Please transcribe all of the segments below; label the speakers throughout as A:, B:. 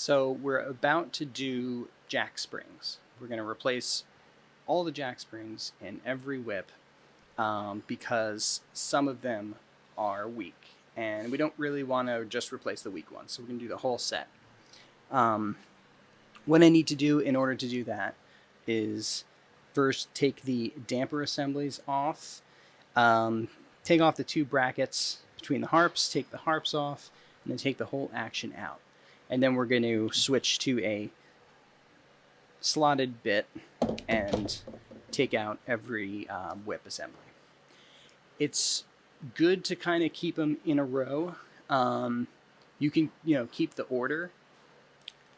A: So we're about to do jack springs. We're going to replace all the jack springs in every whip because some of them are weak. And we don't really want to just replace the weak ones. So we're going to do the whole set. What I need to do in order to do that is first take the damper assemblies off. Take off the two brackets between the harps, take the harps off, and then take the whole action out. And then we're going to switch to a slotted bit and take out every whip assembly. It's good to kind of keep them in a row. You can, keep the order.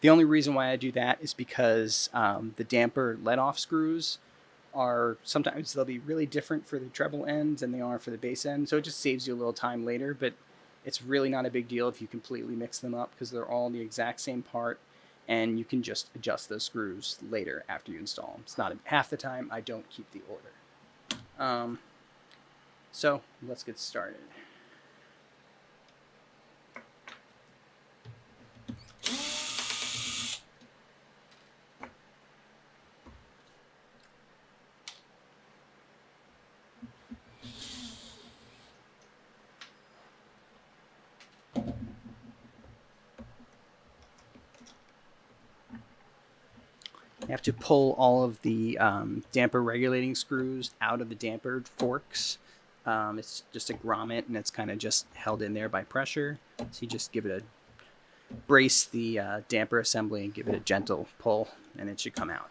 A: The only reason why I do that is because the damper let-off screws are sometimes they'll be really different for the treble ends than they are for the bass end. So it just saves you a little time later, but it's really not a big deal if you completely mix them up because they're all the exact same part and you can just adjust those screws later after you install them. It's not half the time I don't keep the order. So let's get started. You have to pull all of the damper regulating screws out of the dampered forks. It's just a grommet and it's kind of just held in there by pressure. So you just give it brace the damper assembly and give it a gentle pull and it should come out.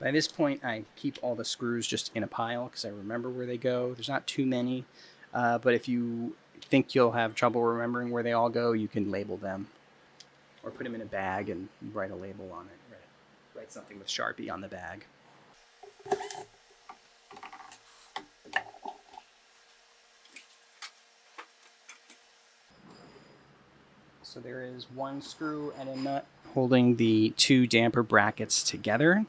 A: By this point, I keep all the screws just in a pile because I remember where they go. There's not too many, but if you think you'll have trouble remembering where they all go, you can label them or put them in a bag and write a label on it. Write something with Sharpie on the bag. So there is one screw and a nut holding the two damper brackets together.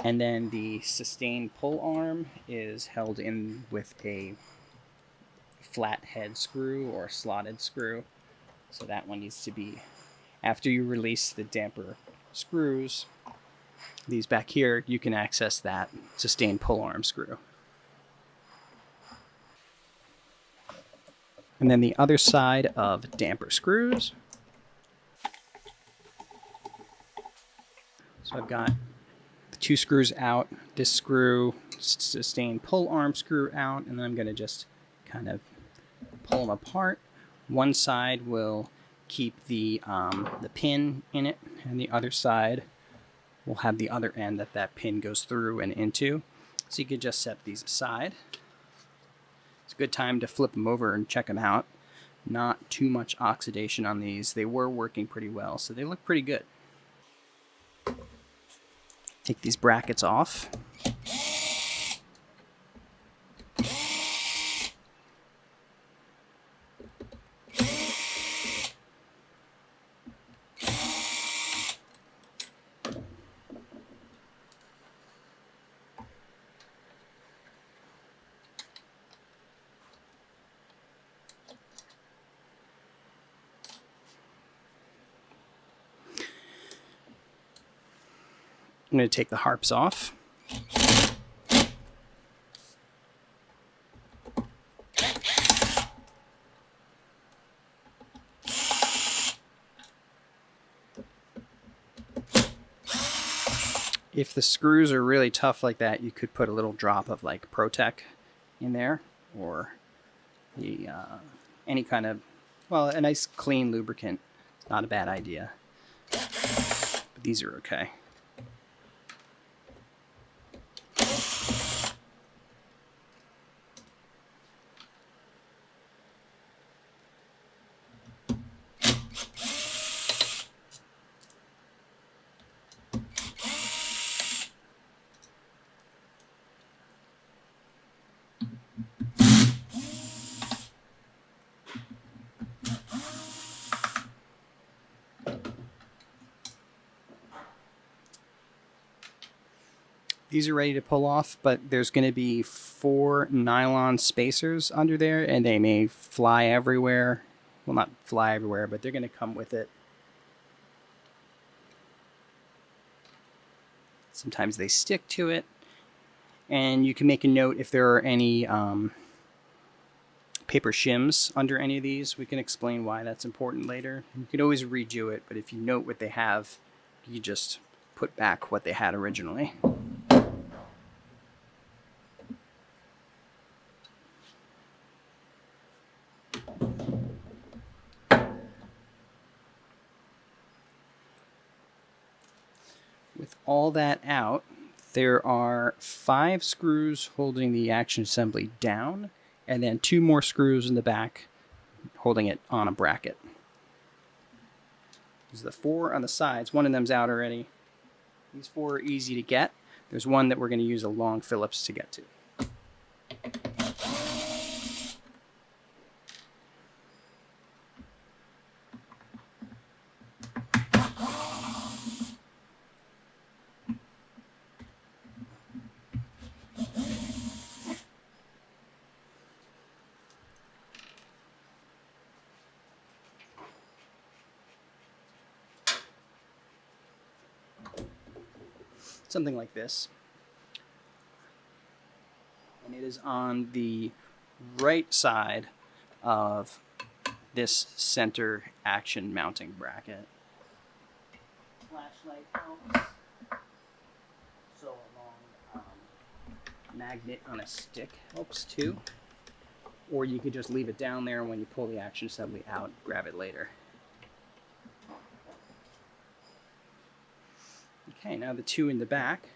A: And then the sustain pull arm is held in with a flat head screw or slotted screw. So that one needs to be, after you release the damper screws, these back here, you can access that sustain pull arm screw. And then the other side of damper screws. So I've got the two screws out, this screw, sustain pull arm screw out, and then I'm going to just kind of pull them apart. One side will keep the pin in it, and the other side will have the other end that pin goes through and into. So you could just set these aside. It's a good time to flip them over and check them out. Not too much oxidation on these. They were working pretty well, so they look pretty good. Take these brackets off. I'm going to take the harps off. If the screws are really tough like that, you could put a little drop of like Protec in there, or the any kind of, well, a nice clean lubricant. It's not a bad idea. But these are okay. these are ready to pull off, but there's going to be 4 nylon spacers under there, and they may fly everywhere. Well, not fly everywhere, but they're going to come with it. Sometimes they stick to it, and you can make a note if there are any paper shims under any of these. We can explain why that's important later. You could always redo it, but if you note what they have, you just put back what they had originally. With all that out, there are 5 screws holding the action assembly down, and then 2 more screws in the back holding it on a bracket. There's the 4 on the sides. One of them's out already. These 4 are easy to get. There's one that we're going to use a long Phillips to get to. Something like this. And it is on the right side of this center action mounting bracket. Flashlight helps. So a long magnet on a stick helps too. Or you could just leave it down there, and when you pull the action assembly out, grab it later. Okay, now the 2 in the back.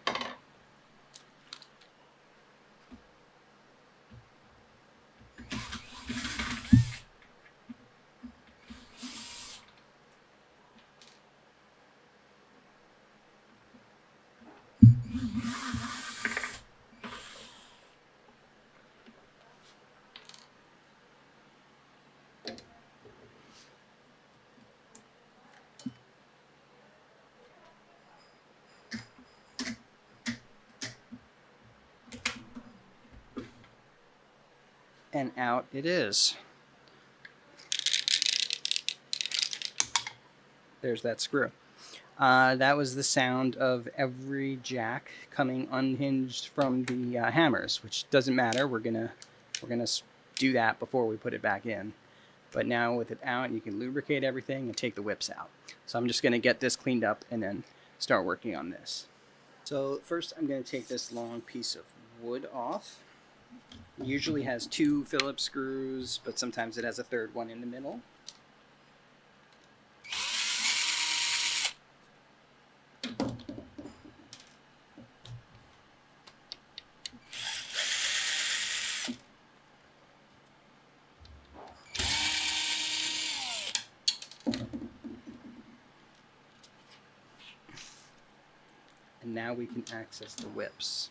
A: And out it is. There's that screw. That was the sound of every jack coming unhinged from the hammers, which doesn't matter. We're gonna do that before we put it back in. But now with it out, you can lubricate everything and take the whips out. So I'm just gonna get this cleaned up and then start working on this. So first I'm gonna take this long piece of wood off. It usually has 2 Phillips screws, but sometimes it has a 3rd one in the middle. And now we can access the whips.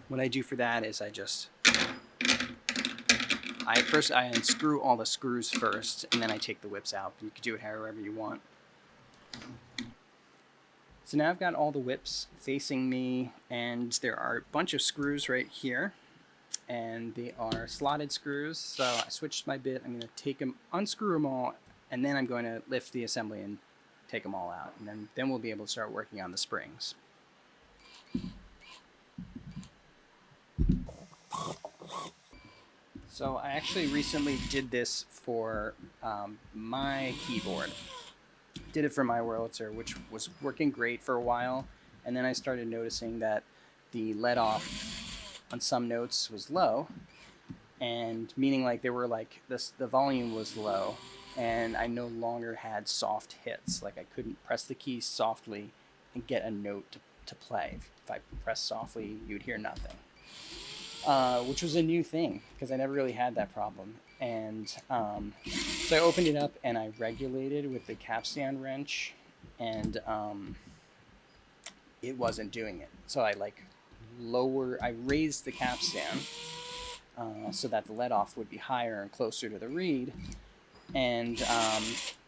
A: What I do for that is I unscrew all the screws first, and then I take the whips out. You can do it however you want. So now I've got all the whips facing me, and there are a bunch of screws right here, and they are slotted screws. So I switched my bit. I'm going to take them, unscrew them all, and then I'm going to lift the assembly and take them all out, and then we'll be able to start working on the springs. So I actually recently did this for my keyboard. Did it for my Wurlitzer, which was working great for a while, and then I started noticing that the let off on some notes was low, and meaning like they were like the volume was low, and I no longer had soft hits. Like I couldn't press the keys softly and get a note to play. If I pressed softly, you'd hear nothing. Which was a new thing because I never really had that problem. And so I opened it up and I regulated with the capstan wrench, and it wasn't doing it. So I raised the capstan so that the let off would be higher and closer to the reed, and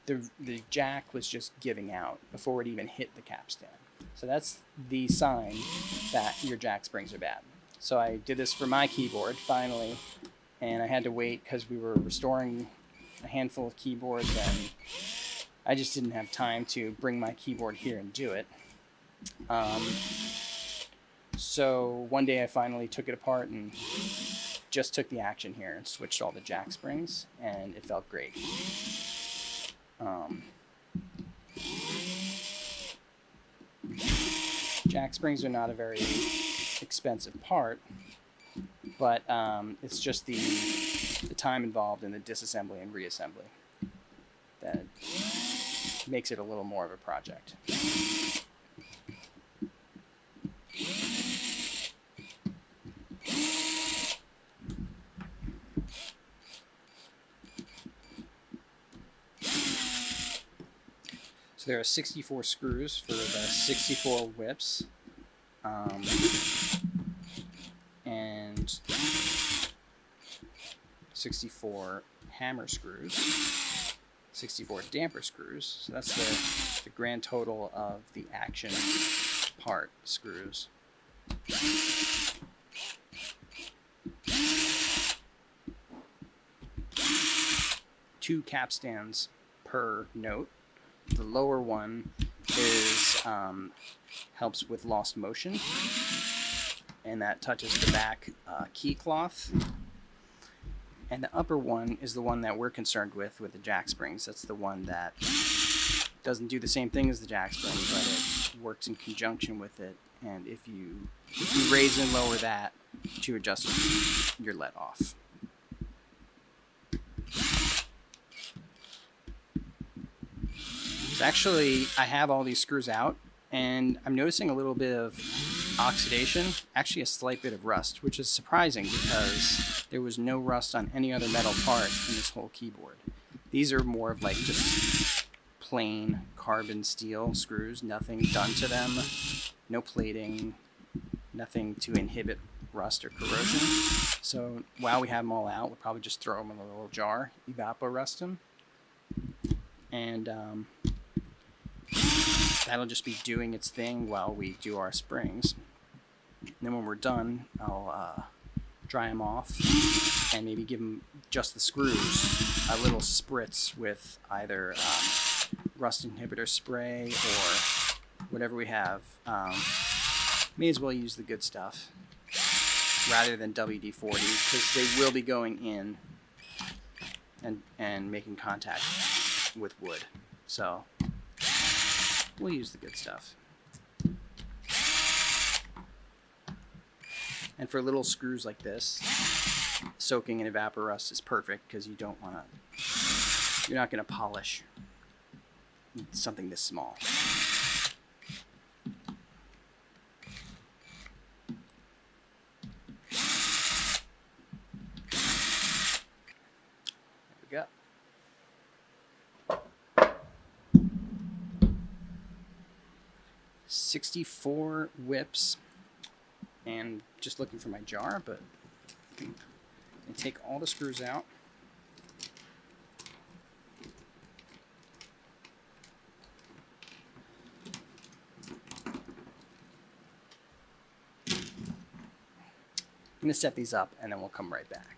A: the jack was just giving out before it even hit the capstan. So that's the sign that your jack springs are bad. So I did this for my keyboard finally, and I had to wait because we were restoring a handful of keyboards, and I just didn't have time to bring my keyboard here and do it. So one day I finally took it apart and just took the action here and switched all the jack springs, and it felt great. Jack springs are not a very expensive part, but it's just the time involved in the disassembly and reassembly that makes it a little more of a project. So there are 64 screws for the 64 whips, and 64 hammer screws, 64 damper screws. So that's the grand total of the action part screws. Two capstans per note. The lower one is helps with lost motion, and that touches the back key cloth. And the upper one is the one that we're concerned with the jack springs. That's the one that doesn't do the same thing as the jack spring, but it works in conjunction with it. And if you raise and lower that to adjust it, you're let off. So actually, I have all these screws out, and I'm noticing a little bit of oxidation, actually a slight bit of rust, which is surprising because there was no rust on any other metal part in this whole keyboard. These are more of like just plain carbon steel screws, nothing done to them, no plating, nothing to inhibit rust or corrosion. So while we have them all out, we'll probably just throw them in a little jar, evaporust them, and that'll just be doing its thing while we do our springs. And then when we're done, I'll dry them off and maybe give them just the screws a little spritz with either rust inhibitor spray or whatever we have. May as well use the good stuff rather than WD-40 because they will be going in and making contact with wood. So we'll use the good stuff. And for little screws like this, soaking in evaporust is perfect because you're not going to polish something this small. There we go. 64 whips, and just looking for my jar, but I take all the screws out. I'm going to set these up and then we'll come right back.